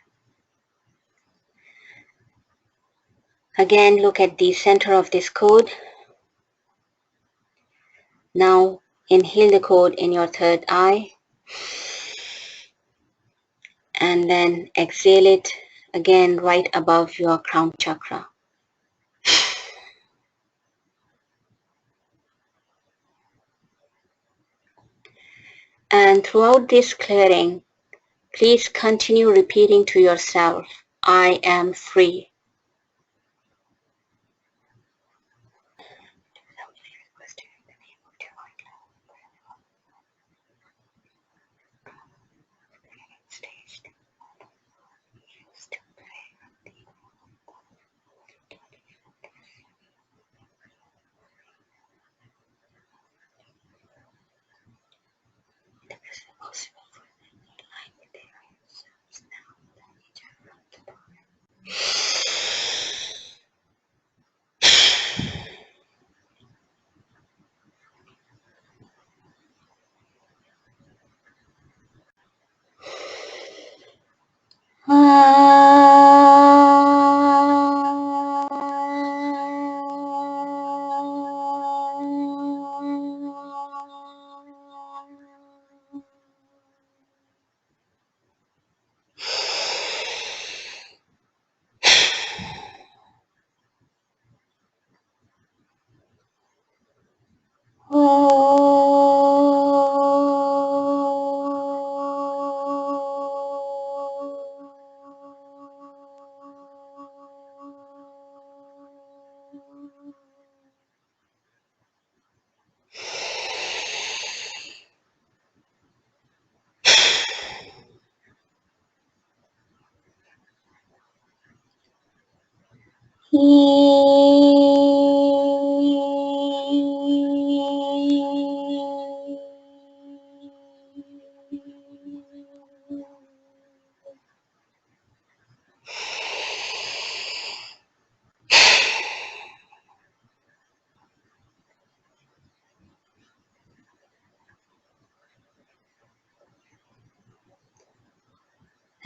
Again, look at the center of this code. Now inhale the code in your third eye and then exhale it again right above your crown chakra. And throughout this clearing, please continue repeating to yourself, I am free.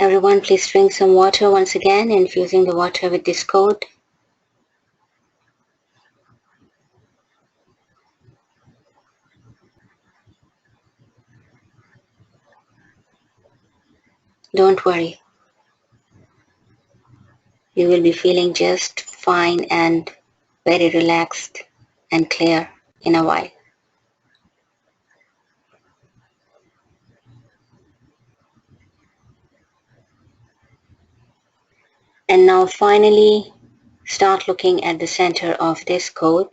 Everyone, please drink some water once again, infusing the water with this code. Don't worry. You will be feeling just fine and very relaxed and clear in a while. And now finally, start looking at the center of this code.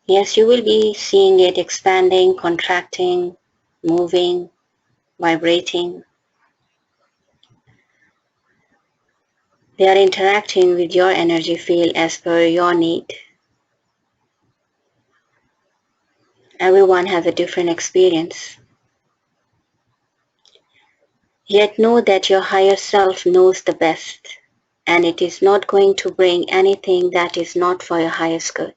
Yes, you will be seeing it expanding, contracting, moving, vibrating. They are interacting with your energy field as per your need. Everyone has a different experience. Yet know that your higher self knows the best, and it is not going to bring anything that is not for your highest good.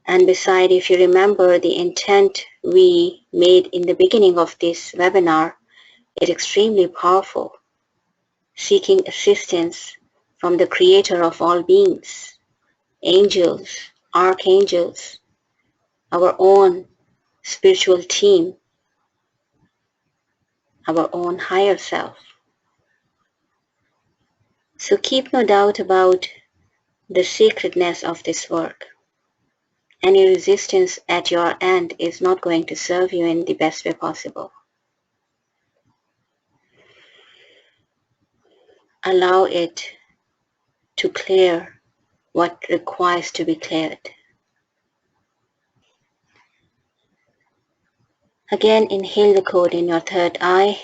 And besides, if you remember the intent we made in the beginning of this webinar, it's extremely powerful, seeking assistance from the creator of all beings, angels, archangels, our own spiritual team, our own higher self. So keep no doubt about the sacredness of this work. Any resistance at your end is not going to serve you in the best way possible. Allow it to clear what requires to be cleared. Again, inhale the code in your third eye,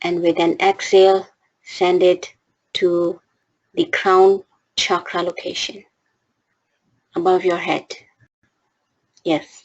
and with an exhale, send it to the crown chakra location above your head. Yes.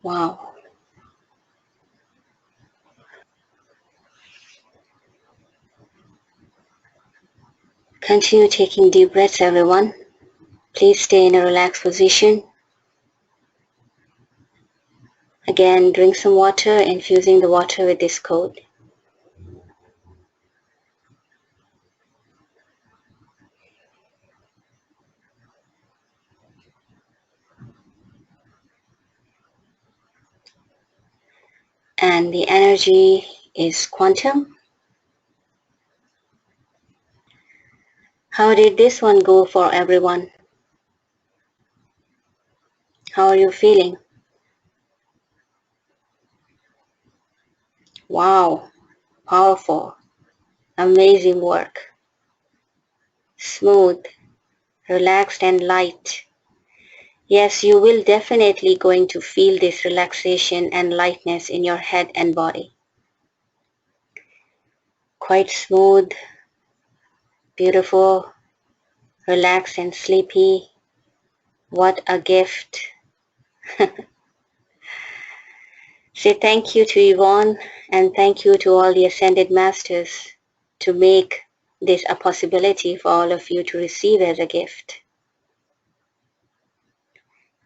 Wow. Continue taking deep breaths, everyone. Please stay in a relaxed position. Again, drink some water, infusing the water with this code. And the energy is quantum. How did this one go for everyone? How are you feeling? Wow, powerful, amazing work. smooth, relaxed and light. Yes, you will definitely going to feel this relaxation and lightness in your head and body. Quite smooth, beautiful, relaxed and sleepy. What a gift. Say thank you to Yvonne and thank you to all the Ascended Masters to make this a possibility for all of you to receive as a gift.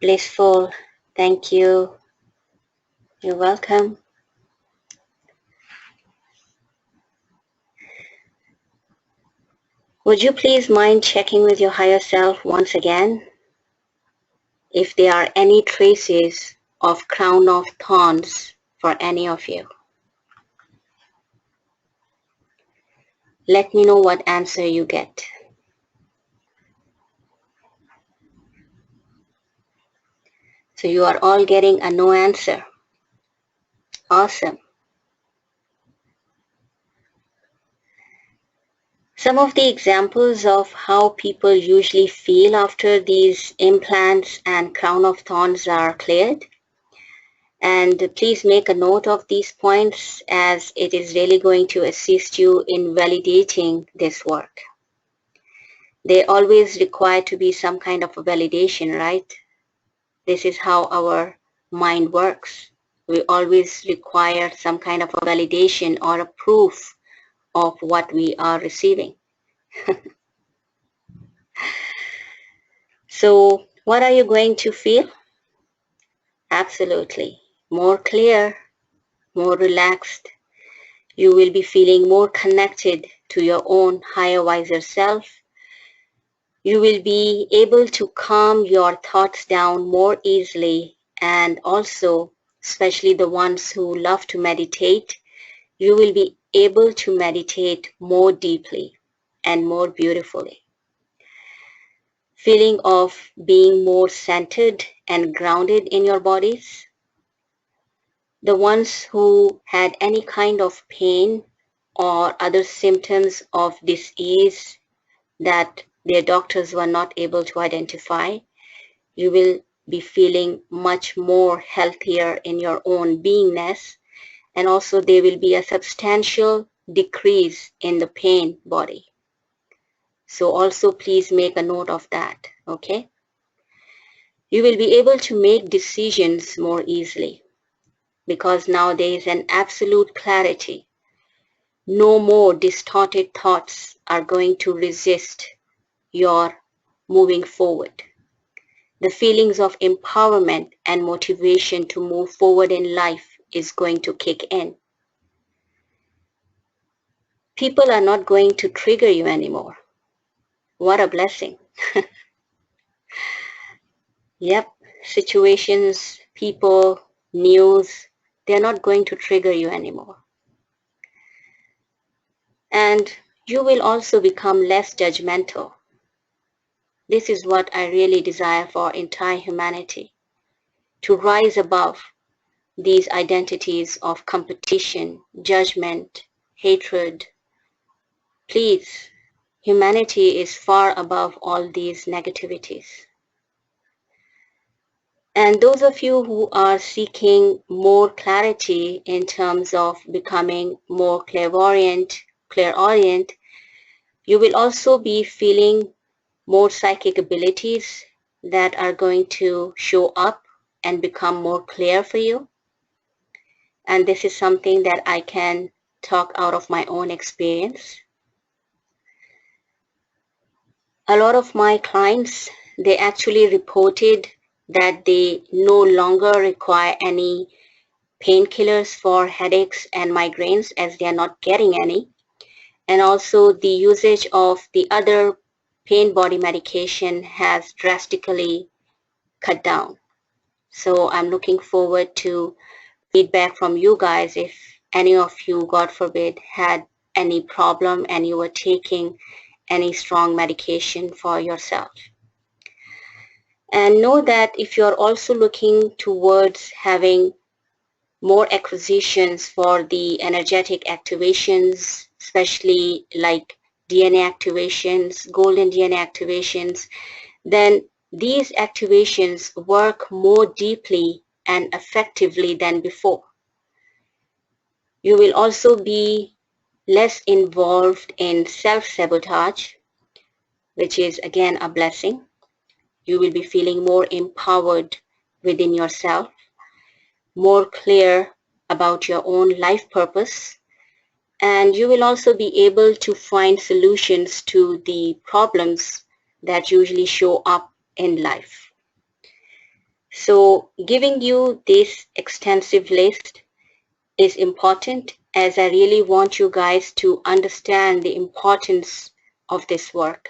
Blissful, thank you. You're welcome. Would you please mind checking with your higher self once again if there are any traces of crown of thorns for any of you? Let me know what answer you get. So you are all getting a no answer. Awesome. Some of the examples of how people usually feel after these implants and crown of thorns are cleared. And please make a note of these points as it is really going to assist you in validating this work. They always require to be some kind of a validation, right? This is how our mind works. We always require some kind of a validation or a proof of what we are receiving. So what are you going to feel? Absolutely. More clear, more relaxed. You will be feeling more connected to your own higher, wiser self. You will be able to calm your thoughts down more easily, and also, especially the ones who love to meditate, you will be able to meditate more deeply and more beautifully. Feeling of being more centered and grounded in your bodies. The ones who had any kind of pain or other symptoms of disease that their doctors were not able to identify, you will be feeling much more healthier in your own beingness, and also there will be a substantial decrease in the pain body. So also please make a note of that, okay? You will be able to make decisions more easily because now there is an absolute clarity. No more distorted thoughts are going to resist your moving forward. The feelings of empowerment and motivation to move forward in life is going to kick in. People are not going to trigger you anymore. What a blessing. Yep, situations, people, news, they're not going to trigger you anymore. And you will also become less judgmental. This is what I really desire for entire humanity, to rise above these identities of competition, judgment, hatred. Please, humanity is far above all these negativities. And those of you who are seeking more clarity in terms of becoming more clairvoyant, clairaudient, you will also be feeling more psychic abilities that are going to show up and become more clear for you. And this is something that I can talk out of my own experience. A lot of my clients, they actually reported that they no longer require any painkillers for headaches and migraines as they are not getting any. And also the usage of the other pain body medication has drastically cut down. So I'm looking forward to feedback from you guys if any of you, God forbid, had any problem and you were taking any strong medication for yourself. And know that if you're also looking towards having more acquisitions for the energetic activations, especially like DNA activations, golden DNA activations, then these activations work more deeply and effectively than before. You will also be less involved in self-sabotage, which is again a blessing. You will be feeling more empowered within yourself, more clear about your own life purpose, and you will also be able to find solutions to the problems that usually show up in life. So giving you this extensive list is important, as I really want you guys to understand the importance of this work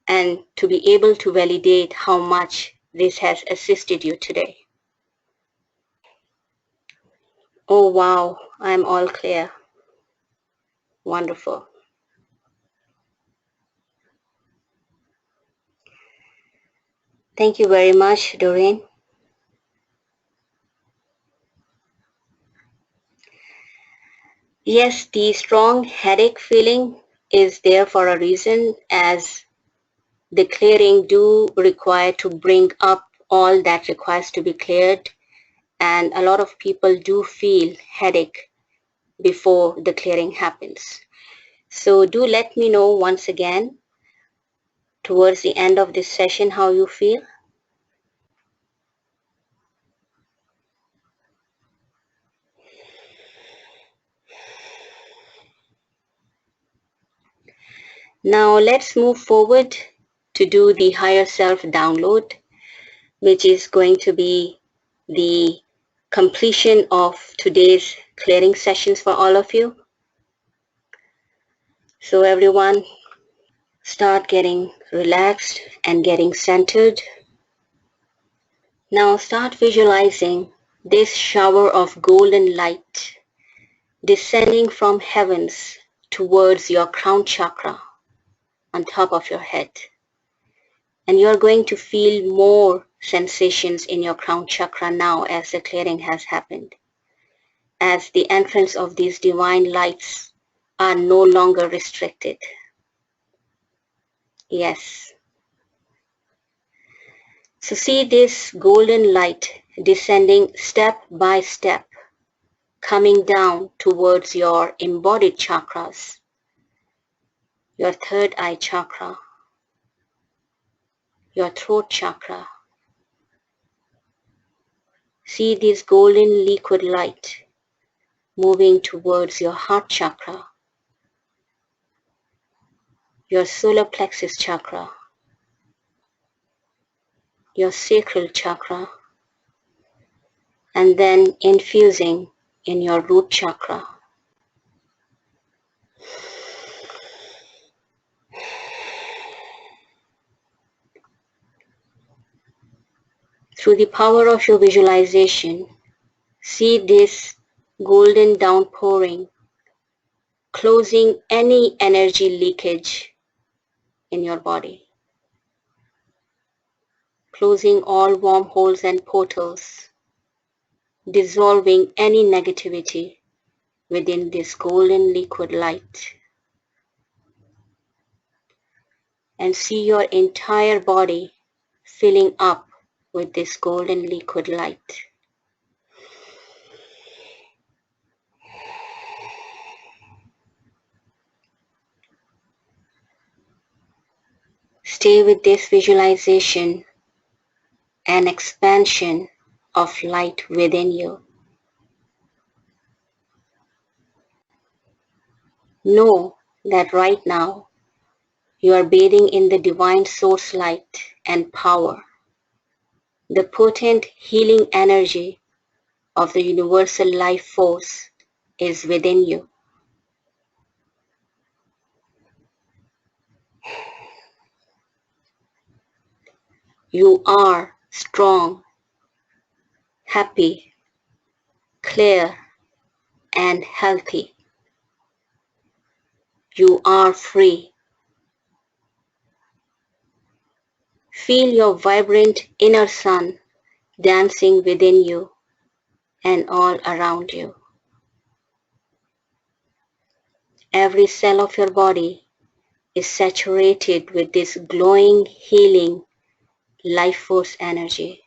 and to be able to validate how much this has assisted you today. Oh wow, I'm all clear. Wonderful. Thank you very much, Doreen. Yes, the strong headache feeling is there for a reason, as the clearing do require to bring up all that requires to be cleared, and a lot of people do feel headache before the clearing happens. So do let me know once again towards the end of this session how you feel. Now let's move forward to do the higher self download, which is going to be the completion of today's clearing sessions for all of you. So everyone, start getting relaxed and getting centered. Now start visualizing this shower of golden light descending from heavens towards your crown chakra on top of your head. And you're going to feel more sensations in your crown chakra now as the clearing has happened, as the entrance of these divine lights are no longer restricted. Yes. So see this golden light descending step by step, coming down towards your embodied chakras, your third eye chakra, your throat chakra. See this golden liquid light moving towards your heart chakra, your solar plexus chakra, your sacral chakra, and then infusing in your root chakra. Through the power of your visualization, see this golden downpouring, closing any energy leakage in your body, closing all wormholes and portals, dissolving any negativity within this golden liquid light. And see your entire body filling up with this golden liquid light. Stay with this visualization and expansion of light within you. Know that right now you are bathing in the divine source light and power, the potent healing energy of the universal life force is within you. You are strong, happy, clear, and healthy. You are free. Feel your vibrant inner sun dancing within you and all around you. Every cell of your body is saturated with this glowing, healing, life force energy.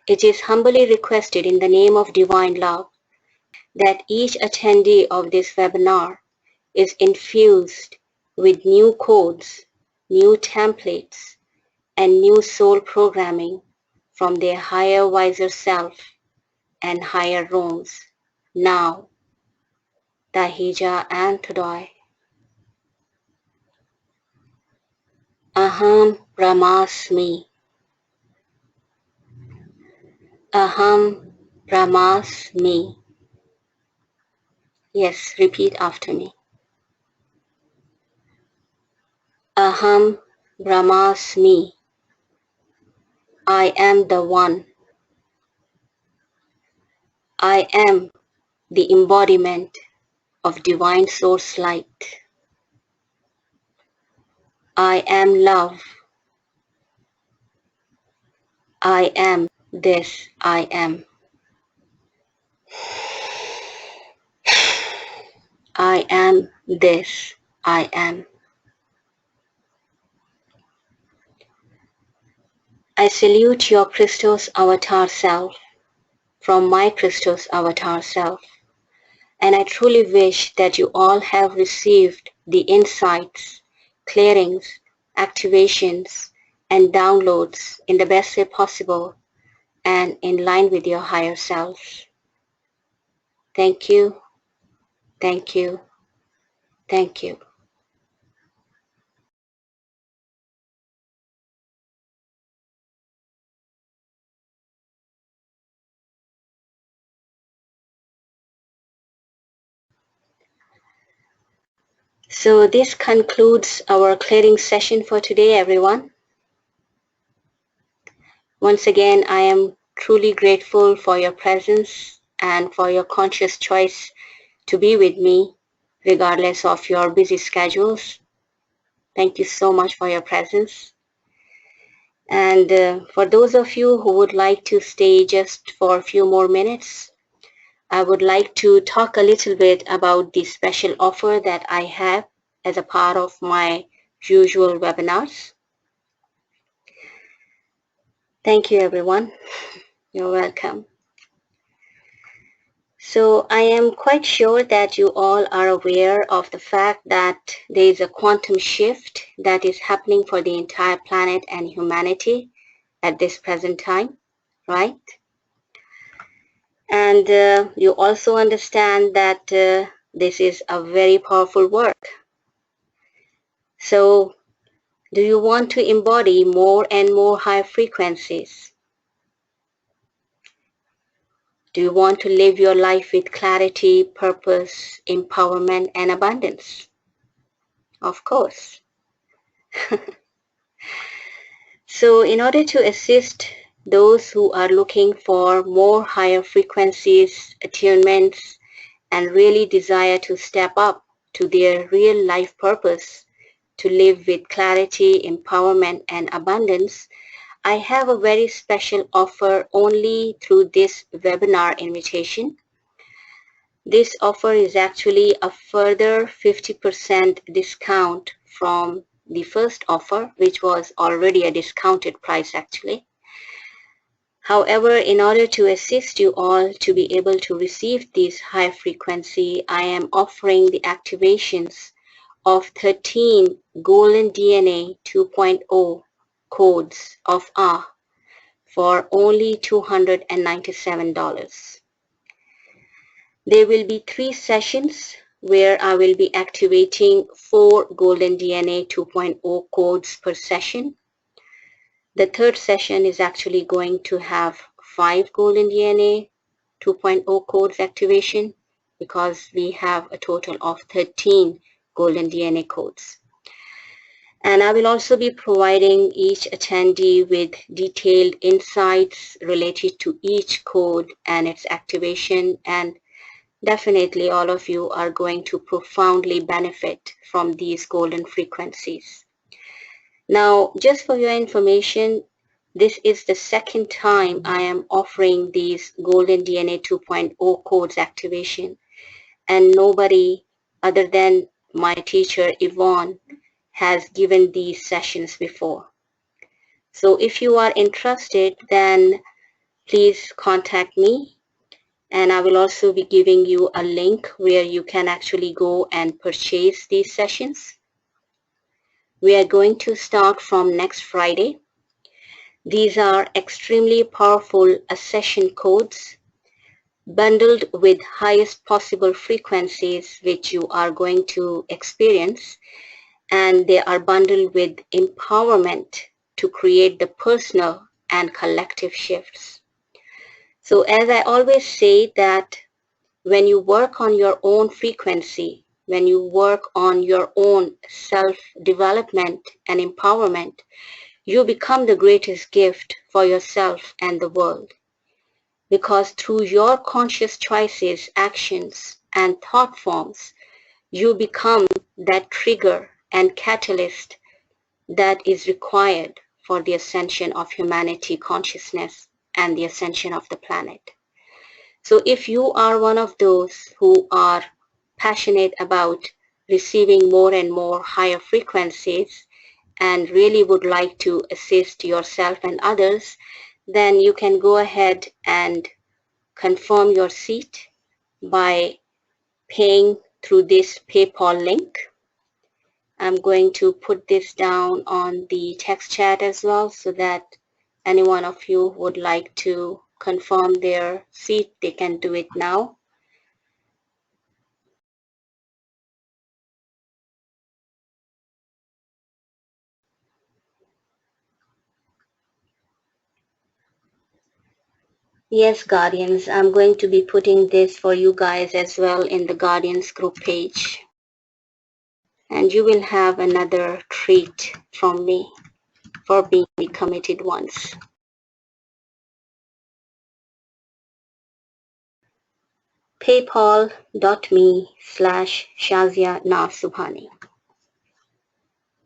It is humbly requested in the name of divine love that each attendee of this webinar is infused with new codes, new templates, and new soul programming from their higher, wiser self and higher realms. Now, Dahija and Todai. Aham Brahmasmi. Aham Brahmasmi. Yes, repeat after me. Aham Brahmasmi. I am the one. I am the embodiment of divine source light. I am love. I am this I am. I am this I am. I salute your Christos avatar self from my Christos avatar self, and I truly wish that you all have received the insights, clearings, activations, and downloads in the best way possible and in line with your higher selves. Thank you, thank you, thank you. So this concludes our clearing session for today, everyone. Once again, I am truly grateful for your presence and for your conscious choice to be with me, regardless of your busy schedules. Thank you so much for your presence. And for those of you who would like to stay just for a few more minutes, I would like to talk a little bit about the special offer that I have as a part of my usual webinars. Thank you, everyone. You're welcome. So I am quite sure that you all are aware of the fact that there is a quantum shift that is happening for the entire planet and humanity at this present time, right? And you also understand that this is a very powerful work. So do you want to embody more and more high frequencies? Do you want to live your life with clarity, purpose, empowerment, and abundance? Of course. So in order to assist those who are looking for more higher frequencies, attunements, and really desire to step up to their real life purpose, to live with clarity, empowerment, and abundance, I have a very special offer only through this webinar invitation. This offer is actually a further 50% discount from the first offer, which was already a discounted price actually. However, in order to assist you all to be able to receive this high frequency, I am offering the activations of 13 Golden DNA 2.0 codes of Ah for only $297. There will be 3 sessions where I will be activating 4 Golden DNA 2.0 codes per session. The third session is actually going to have 5 Golden DNA 2.0 codes activation because we have a total of 13 Golden DNA codes. And I will also be providing each attendee with detailed insights related to each code and its activation, and definitely all of you are going to profoundly benefit from these golden frequencies. Now, just for your information, This is the second time I am offering these Golden DNA 2.0 codes activation, and nobody other than my teacher Yvonne has given these sessions before. So if you are interested, then please contact me, and I will also be giving you a link where you can actually go and purchase these sessions. We are going to start from next Friday. These are extremely powerful accession codes bundled with highest possible frequencies which you are going to experience, and they are bundled with empowerment to create the personal and collective shifts. So as I always say that when you work on your own frequency, when you work on your own self-development and empowerment, you become the greatest gift for yourself and the world. Because through your conscious choices, actions, and thought forms, you become that trigger and catalyst that is required for the ascension of humanity consciousness and the ascension of the planet. So if you are one of those who are passionate about receiving more and more higher frequencies and really would like to assist yourself and others, then you can go ahead and confirm your seat by paying through this PayPal link. I'm going to put this down on the text chat as well, so that any one of you would like to confirm their seat, they can do it now. Yes, Guardians, I'm going to be putting this for you guys as well in the Guardians group page. And you will have another treat from me for being the committed ones. paypal.me/Shazia Nasubhani.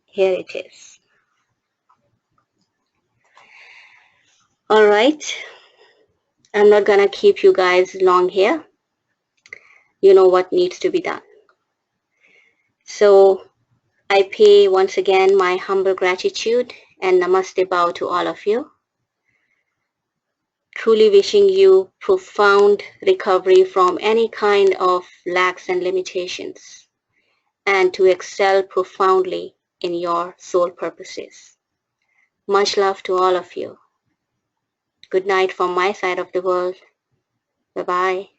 Here it is. All right. I'm not gonna keep you guys long here. You know what needs to be done. So I pay once again my humble gratitude and namaste bow to all of you. Truly wishing you profound recovery from any kind of lacks and limitations, and to excel profoundly in your soul purposes. Much love to all of you. Good night from my side of the world. Bye-bye.